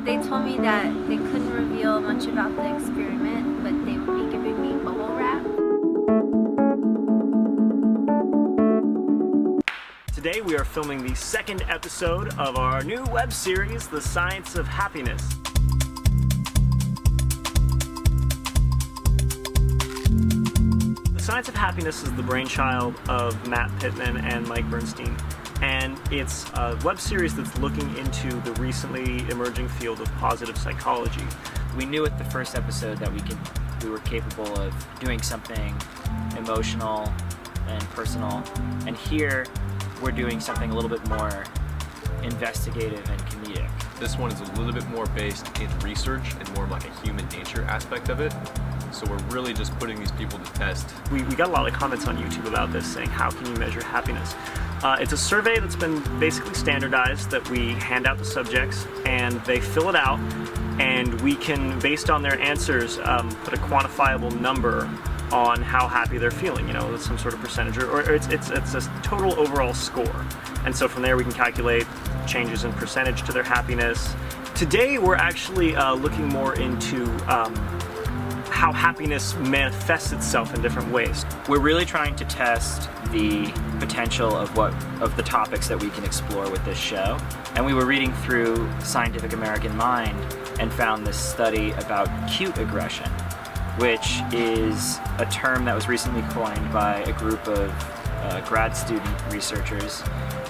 They told me that they couldn't reveal much about the experiment, but they would be giving me bubble wrap. Today we are filming the second episode of our new web series, The Science of Happiness. The Science of Happiness is the brainchild of Matt Pittman and Mike Bernstein, and it's a web series that's looking into the recently emerging field of positive psychology. We knew at the first episode that we were capable of doing something emotional and personal, and here we're doing something a little bit more investigative and comedic. This one is a little bit more based in research and more like a human nature aspect of it. So we're really just putting these people to test. We got a lot of comments on YouTube about this, saying, how can you measure happiness? It's a survey that's been basically standardized that we hand out to subjects and they fill it out, and we can, based on their answers, put a quantifiable number on how happy they're feeling, some sort of percentage, or it's a total overall score. And so from there we can calculate changes in percentage to their happiness. Today we're actually looking more into how happiness manifests itself in different ways. We're really trying to test the potential of the topics that we can explore with this show. And we were reading through Scientific American Mind and found this study about cute aggression, which is a term that was recently coined by a group of grad student researchers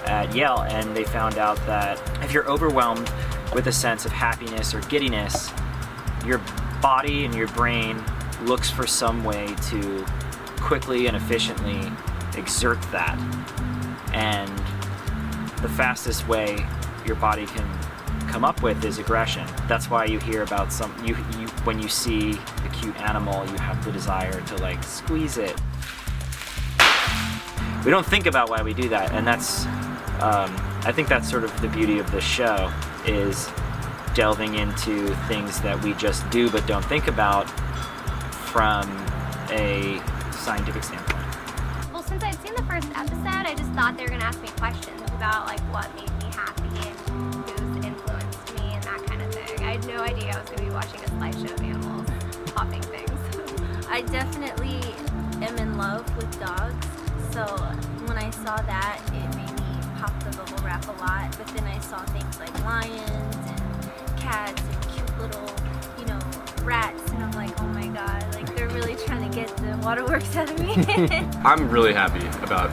at Yale, and they found out that if you're overwhelmed with a sense of happiness or giddiness, your body and your brain looks for some way to quickly and efficiently exert that. And the fastest way your body can come up with is aggression. That's why you hear about when you see a cute animal, you have the desire to squeeze it. We don't think about why we do that, and that's I think that's sort of the beauty of this show, is delving into things that we just do but don't think about from a scientific standpoint. Well, since I'd seen the first episode, I just thought they were going to ask me questions about what made me happy and who's influenced me and that kind of thing. I had no idea I was going to be watching a slideshow of animals popping things. I definitely am in love with dogs, so when I saw that, it made me pop the bubble wrap a lot. But then I saw things like lions and cats and cute little, rats, and I'm like, oh my god, they're really trying to get the waterworks out of me. I'm really happy about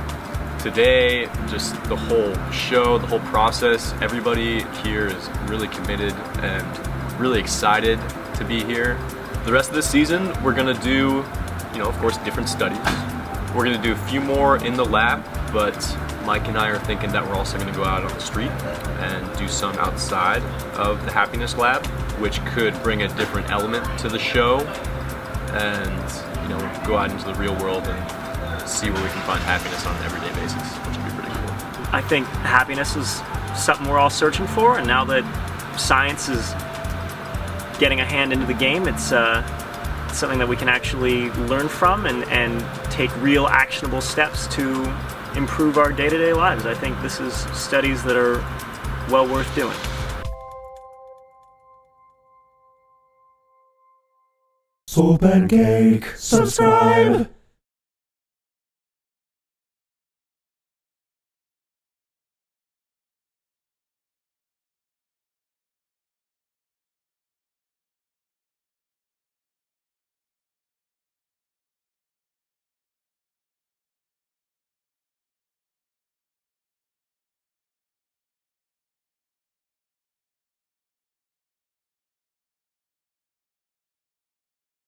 today, just the whole show, the whole process. Everybody here is really committed and really excited to be here. The rest of this season, we're gonna do, of course, different studies. We're gonna do a few more in the lab, but Mike and I are thinking that we're also gonna go out on the street and do some outside of the happiness lab, which could bring a different element to the show, and go out into the real world and see where we can find happiness on an everyday basis, which would be pretty cool. I think happiness is something we're all searching for, and now that science is getting a hand into the game, it's something that we can actually learn from and take real actionable steps to improve our day-to-day lives. I think this is studies that are well worth doing. So pancake, subscribe!